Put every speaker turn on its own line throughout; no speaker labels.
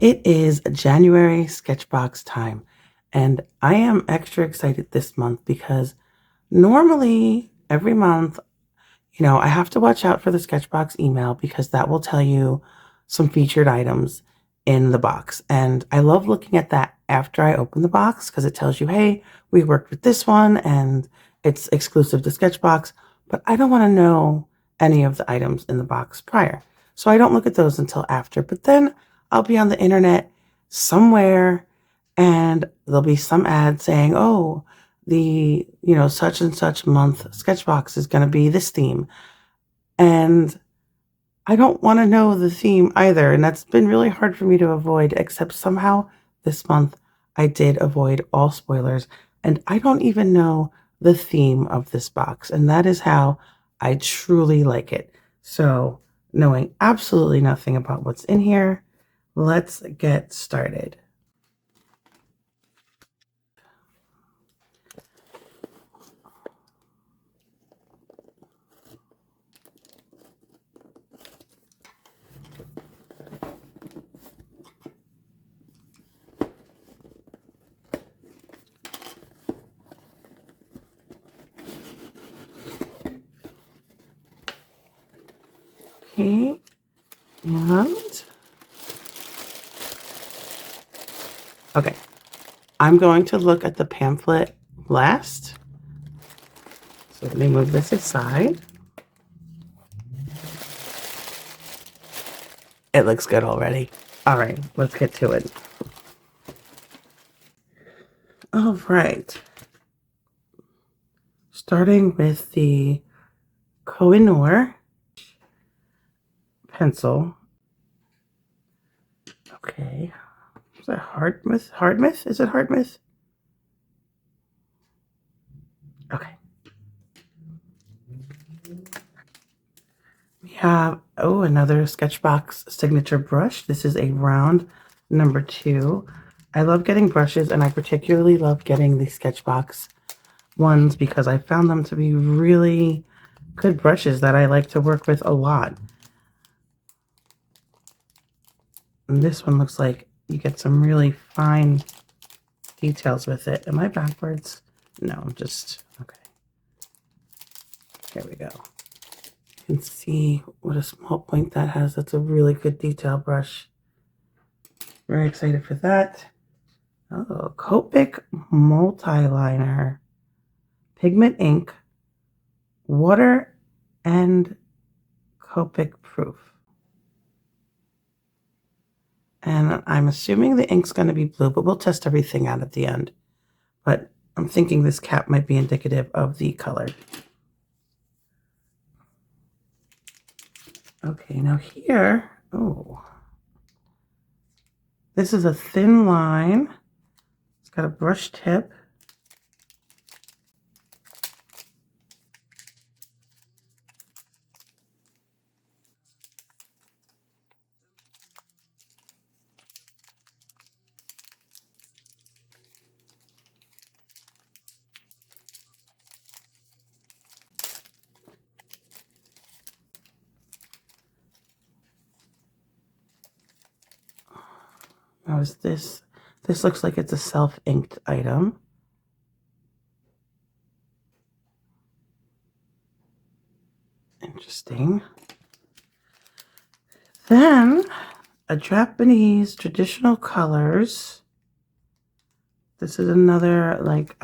It is January SketchBox time, and I am extra excited this month because normally every month, I have to watch out for the SketchBox email because that will tell you some featured items in the box. And I love looking at that after I open the box because it tells you, hey, we worked with this one and it's exclusive to SketchBox, but I don't want to know any of the items in the box prior. So I don't look at those until after, but then I'll be on the internet somewhere and there'll be some ad saying, oh, the, such and such month SketchBox is going to be this theme. And I don't want to know the theme either. And that's been really hard for me to avoid, except somehow this month I did avoid all spoilers. And I don't even know the theme of this box. And that is how I truly like it. So knowing absolutely nothing about what's in here, let's get started. Okay, and okay, I'm going to look at the pamphlet last. So let me move this aside. It looks good already. All right, let's get to it. All right. Starting with the Kohinoor pencil. Okay. Is that Hardmouth? Hardmouth? Is it Hardmouth? Okay. We have, another SketchBox signature brush. This is a round number 2. I love getting brushes, and I particularly love getting the SketchBox ones because I found them to be really good brushes that I like to work with a lot. And this one looks like you get some really fine details with it. Am I backwards? No, I'm just, okay. There we go. You can see what a small point that has. That's a really good detail brush. Very excited for that. Oh, Copic multi-liner, pigment ink, water, and Copic proof. And I'm assuming the ink's going to be blue, but we'll test everything out at the end. But I'm thinking this cap might be indicative of the color. Okay, now here, this is a thin line. It's got a brush tip. Now is this looks like it's a self-inked item. Interesting. Then a Japanese traditional colors. This is another like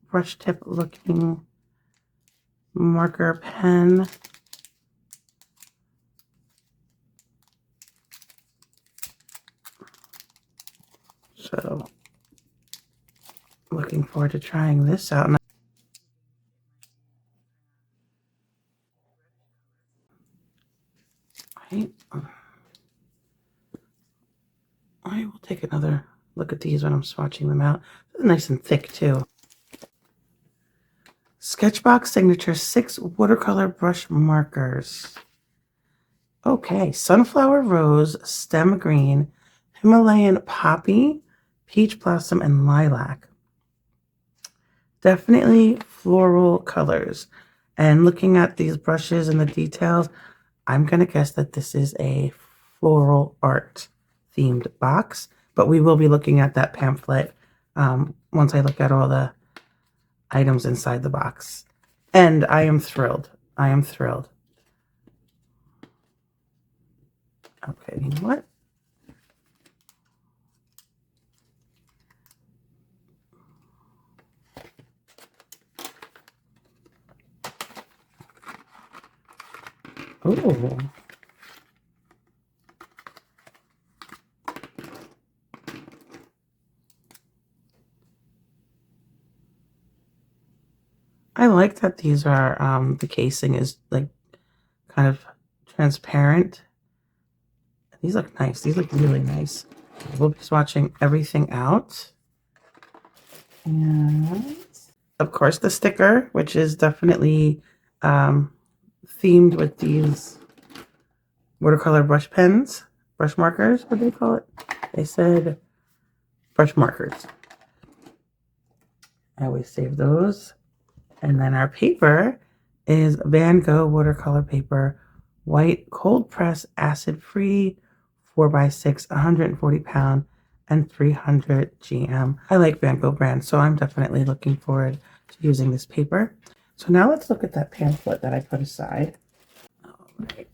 brush tip looking marker pen. So looking forward to trying this out. Right. I will take another look at these when I'm swatching them out. They're nice and thick too. SketchBox Signature 6 watercolor brush markers. Okay, sunflower rose, stem green, Himalayan poppy, peach blossom, and lilac. Definitely floral colors. And looking at these brushes and the details, I'm going to guess that this is a floral art themed box, but we will be looking at that pamphlet once I look at all the items inside the box. And I am thrilled. I am thrilled. Okay, you know what? Oh. I like that these are, the casing is like kind of transparent. These look nice. These look really nice. We'll be swatching everything out. And of course the sticker, which is definitely themed with these watercolor brush pens, brush markers, what do they call it? They said brush markers. I always save those. And then our paper is Van Gogh watercolor paper, white, cold press, acid free, 4x6, 140 pound, and 300 GM. I like Van Gogh brand, so I'm definitely looking forward to using this paper. So now let's look at that pamphlet that I put aside. All right.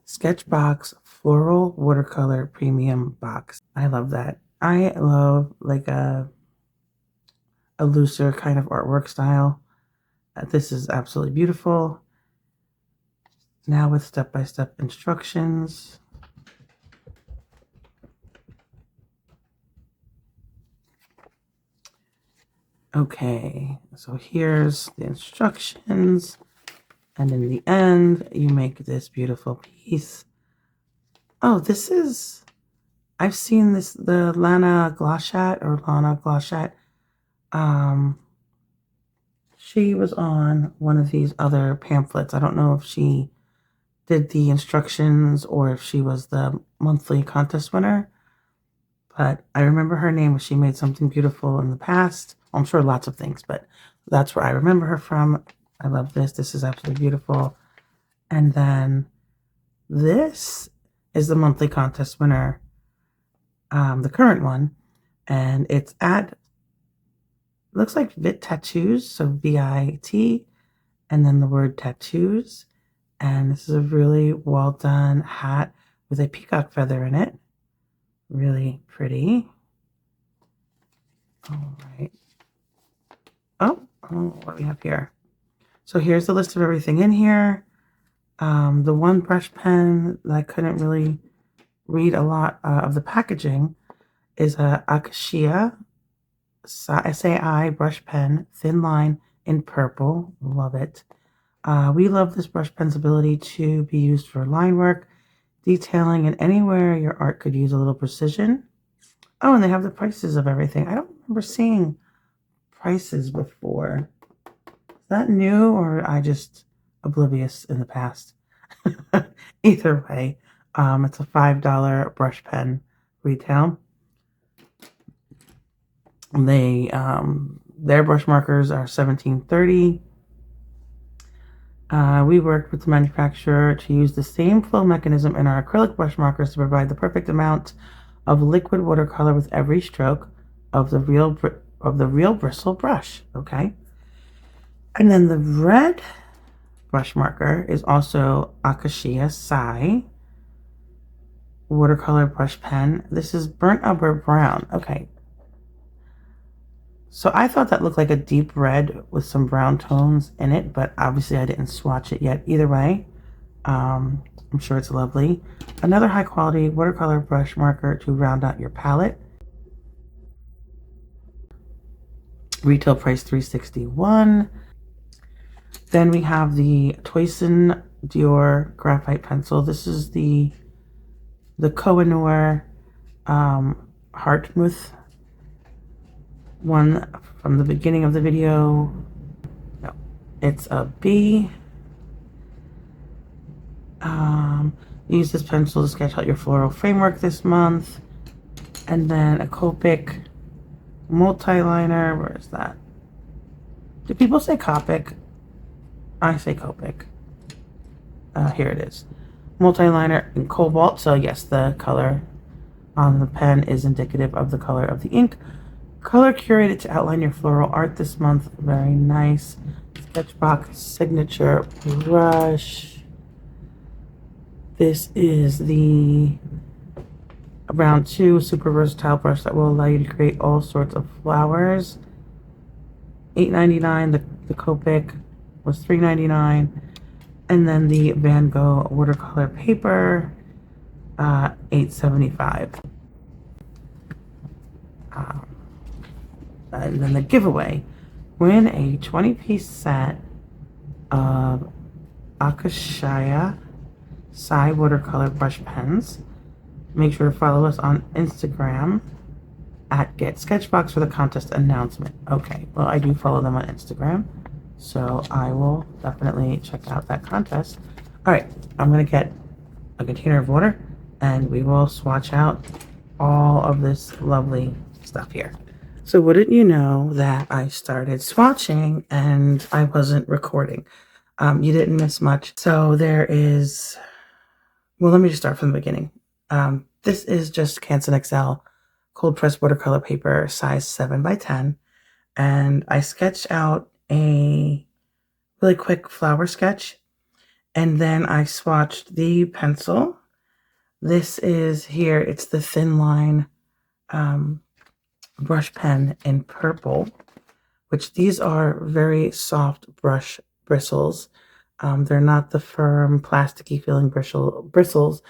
SketchBox Floral Watercolor Premium Box. I love that. I love like a looser kind of artwork style. This is absolutely beautiful. Now with step-by-step instructions. Okay, so here's the instructions. And in the end, you make this beautiful piece. Oh, this is, I've seen this, the Lana Gloshat. She was on one of these other pamphlets. I don't know if she did the instructions or if she was the monthly contest winner, but I remember her name. She made something beautiful in the past. I'm sure lots of things, but that's where I remember her from. I love this. This is absolutely beautiful. And then this is the monthly contest winner, the current one, and it's at, looks like Vit Tattoos, so V-I-T, and then the word tattoos. And this is a really well done hat with a peacock feather in it. Really pretty. All right. Oh, what do we have here? So here's the list of everything in here. The one brush pen that I couldn't really read a lot of the packaging is a Acacia SAI brush pen, thin line in purple. Love it. We love this brush pen's ability to be used for line work, detailing, and anywhere your art could use a little precision. Oh, and they have the prices of everything. I don't remember seeing prices before. Is that new or I just oblivious in the past? Either way, it's a $5 brush pen retail. They their brush markers are $17.30. We worked with the manufacturer to use the same flow mechanism in our acrylic brush markers to provide the perfect amount of liquid watercolor with every stroke of the real bristle brush. Okay, and then the red brush marker is also Acacia Sai watercolor brush pen. This is burnt umber brown. Okay. So I thought that looked like a deep red with some brown tones in it, but obviously I didn't swatch it yet. Either way, I'm sure it's lovely. Another high quality watercolor brush marker to round out your palette. Retail price $3.61. Then we have the Toyson Dior graphite pencil. This is the Koh-i-Noor Hartmouth one from the beginning of the video. No, it's a B. Use this pencil to sketch out your floral framework this month. And then a Copic multi-liner. Where is that? Do people say Copic? I say Copic. Here it is. Multi-liner in cobalt. So yes, the color on the pen is indicative of the color of the ink. Color curated to outline your floral art this month. Very nice. Sketchbox signature brush. This is the Round 2 super versatile brush that will allow you to create all sorts of flowers. $8.99. The Copic was $3.99. And then the Van Gogh watercolor paper, $8.75. And then the giveaway. Win a 20-piece set of Akashaya Sai watercolor brush pens. Make sure to follow us on Instagram at Get Sketchbox for the contest announcement. Okay, well, I do follow them on Instagram, so I will definitely check out that contest. All right, I'm going to get a container of water, and we will swatch out all of this lovely stuff here. So wouldn't you know that I started swatching and I wasn't recording. You didn't miss much. So there is, well, let me just start from the beginning. This is just Canson XL cold pressed watercolor paper, size 7x10. And I sketched out a really quick flower sketch. And then I swatched the pencil. This is here, it's the thin line brush pen in purple, which these are very soft brush bristles. They're not the firm plasticky feeling bristles,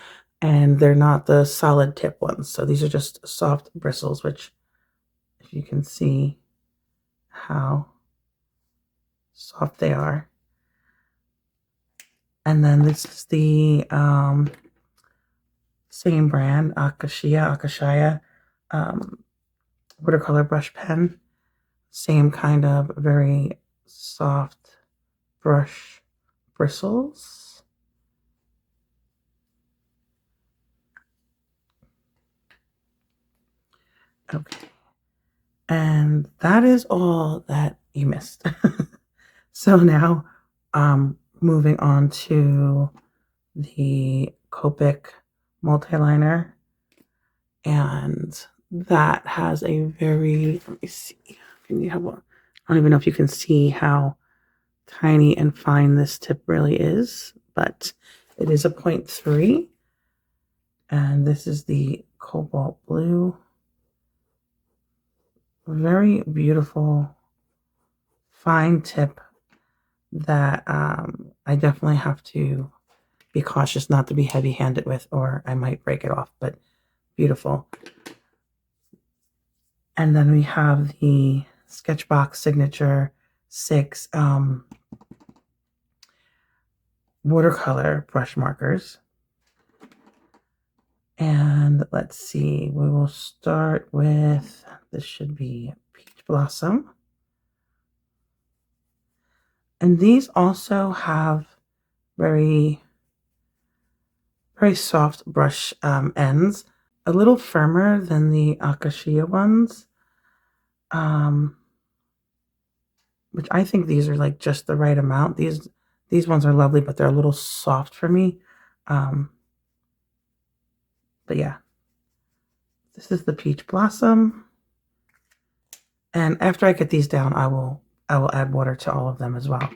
and they're not the solid tip ones. So these are just soft bristles, which if you can see how soft they are. And then this is the same brand, Akashaya watercolor brush pen. Same kind of very soft brush bristles. Okay. And that is all that you missed. So now, moving on to the Copic multi-liner. And that has a very, let me see, can you have a, I don't even know if you can see how tiny and fine this tip really is, but it is a 0.3. And this is the cobalt blue. Very beautiful, fine tip that I definitely have to be cautious not to be heavy-handed with, or I might break it off, but beautiful. And then we have the Sketchbox Signature 6 watercolor brush markers. And let's see, we will start with, this should be Peach Blossom. And these also have very, very soft brush ends, a little firmer than the Akashia ones. Which I think these are like just the right amount. These ones are lovely, but they're a little soft for me. But yeah, this is the Peach Blossom. And after I get these down, I will add water to all of them as well.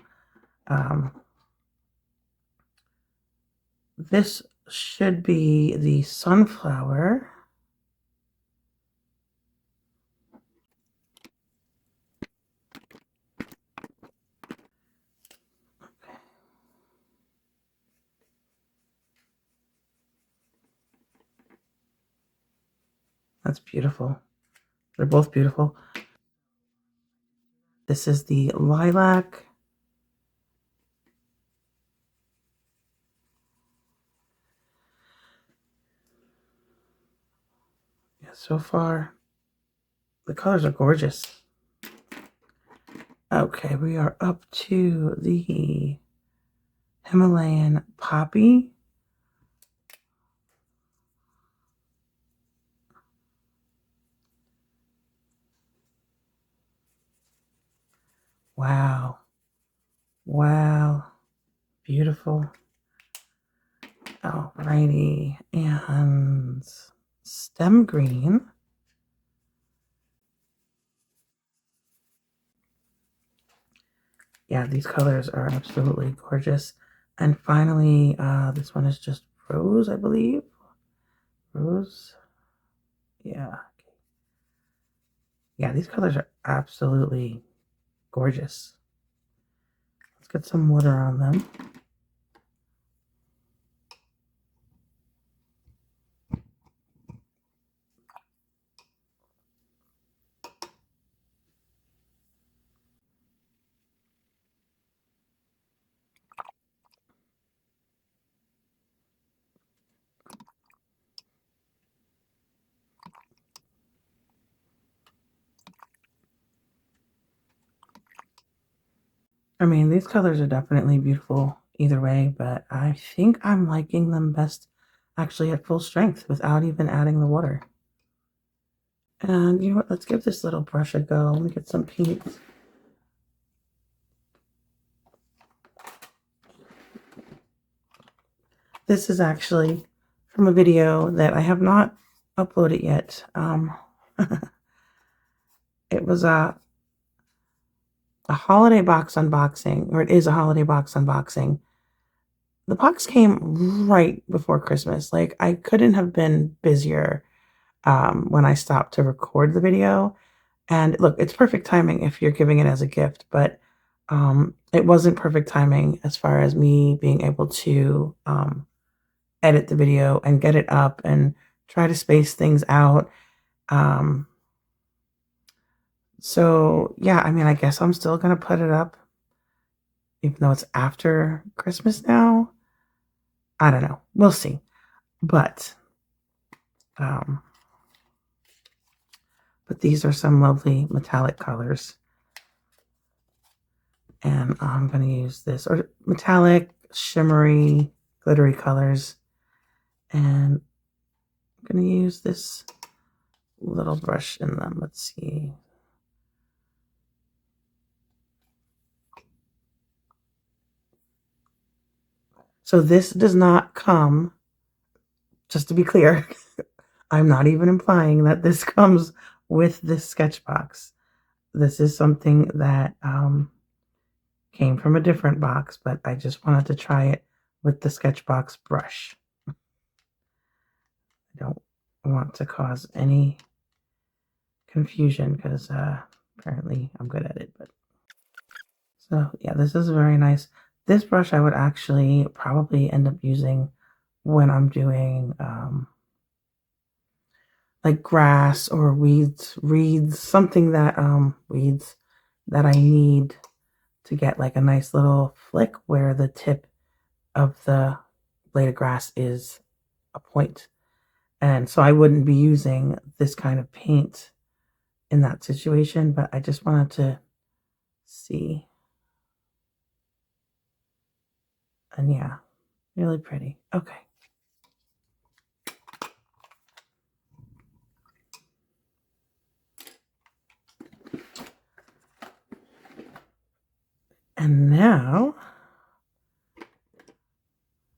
This should be the Sunflower. That's beautiful. They're both beautiful. This is the Lilac. Yeah, so far, the colors are gorgeous. Okay, we are up to the Himalayan Poppy. Wow. Wow. Beautiful. Alrighty. And stem green. Yeah, these colors are absolutely gorgeous. And finally, this one is just rose, I believe. Rose. Yeah. Yeah, these colors are absolutely gorgeous. Let's get some water on them. I mean, these colors are definitely beautiful either way, but I think I'm liking them best actually at full strength without even adding the water. And you know what? Let's give this little brush a go. Let me get some paint. This is actually from a video that I have not uploaded yet. It was a holiday box unboxing, or it is a holiday box unboxing. The box came right before Christmas. Like, I couldn't have been busier when I stopped to record the video. And look, it's perfect timing if you're giving it as a gift, but it wasn't perfect timing as far as me being able to edit the video and get it up and try to space things out. So yeah, I mean, I guess I'm still gonna put it up, even though it's after Christmas now. I don't know. We'll see. But these are some lovely metallic colors. And I'm going to use this, or metallic, shimmery, glittery colors. And I'm going to use this little brush in them. Let's see. So this does not come, just to be clear, I'm not even implying that this comes with this sketch box. This is something that came from a different box, but I just wanted to try it with the Sketchbox brush. I don't want to cause any confusion because apparently I'm good at it. But so yeah, this is very nice. This brush I would actually probably end up using when I'm doing like grass or reeds, something that weeds that I need to get like a nice little flick where the tip of the blade of grass is a point. And so I wouldn't be using this kind of paint in that situation, but I just wanted to see. And yeah, really pretty. Okay. And now,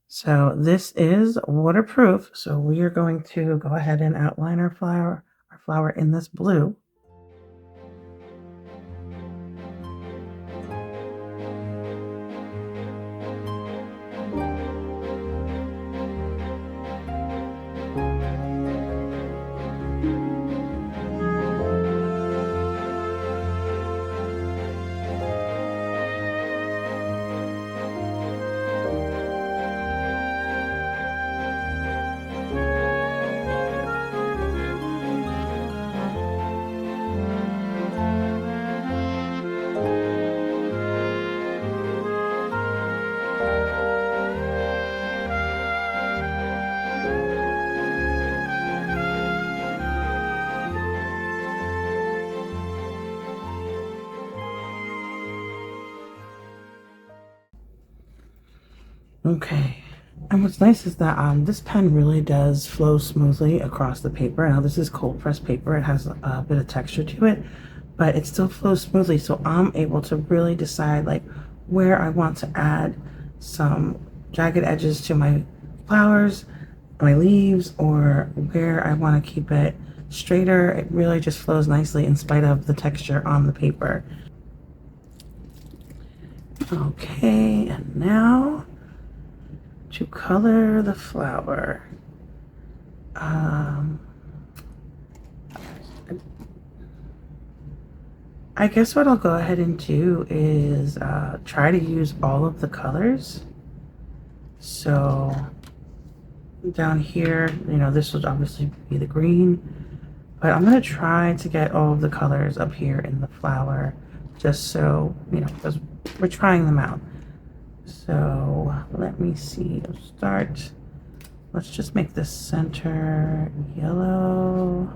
so this is waterproof. So we are going to go ahead and outline our flower in this blue. Okay, and what's nice is that this pen really does flow smoothly across the paper. Now this is cold pressed paper. It has a bit of texture to it, but it still flows smoothly. So I'm able to really decide like where I want to add some jagged edges to my flowers my leaves or where I want to keep it straighter, it really just flows nicely in spite of the texture on the paper. Okay, and now to color the flower. I guess what I'll go ahead and do is try to use all of the colors. So down here, you know, this would obviously be the green, but I'm going to try to get all of the colors up here in the flower, just so, you know, because we're trying them out. So let me see, let's just make the center yellow.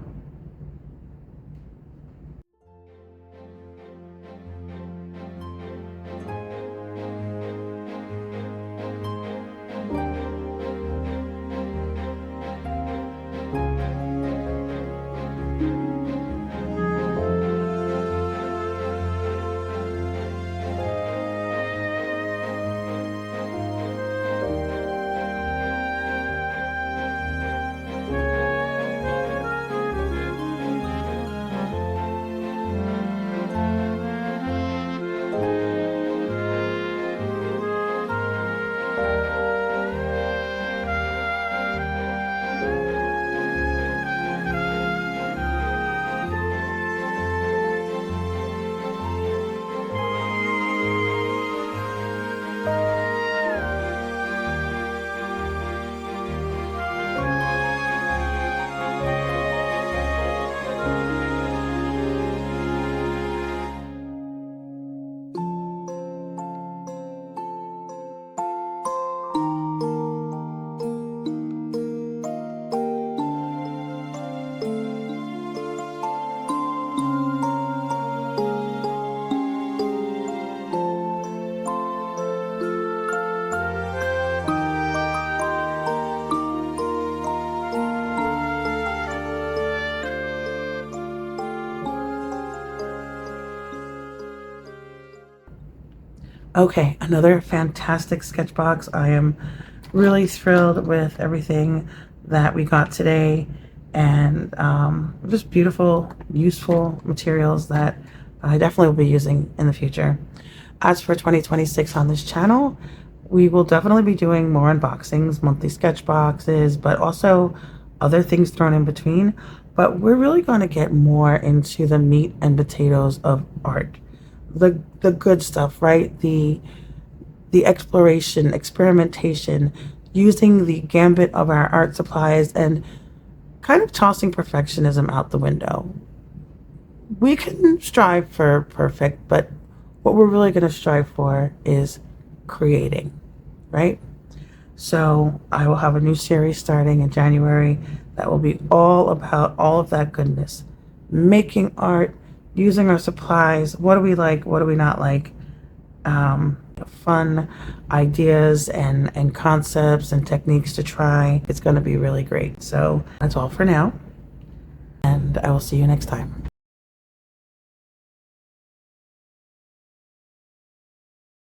Okay, another fantastic sketchbox. I am really thrilled with everything that we got today, and just beautiful, useful materials that I definitely will be using in the future. As for 2026 on this channel, we will definitely be doing more unboxings, monthly sketch boxes, but also other things thrown in between. But we're really going to get more into the meat and potatoes of art. The good stuff, right? The exploration, experimentation, using the gambit of our art supplies and kind of tossing perfectionism out the window. We can strive for perfect, but what we're really going to strive for is creating, right? So I will have a new series starting in January that will be all about all of that goodness. Making art, using our supplies, what do we like, what do we not like, fun ideas and concepts and techniques to try. It's going to be really great. So that's all for now, and I will see you next time.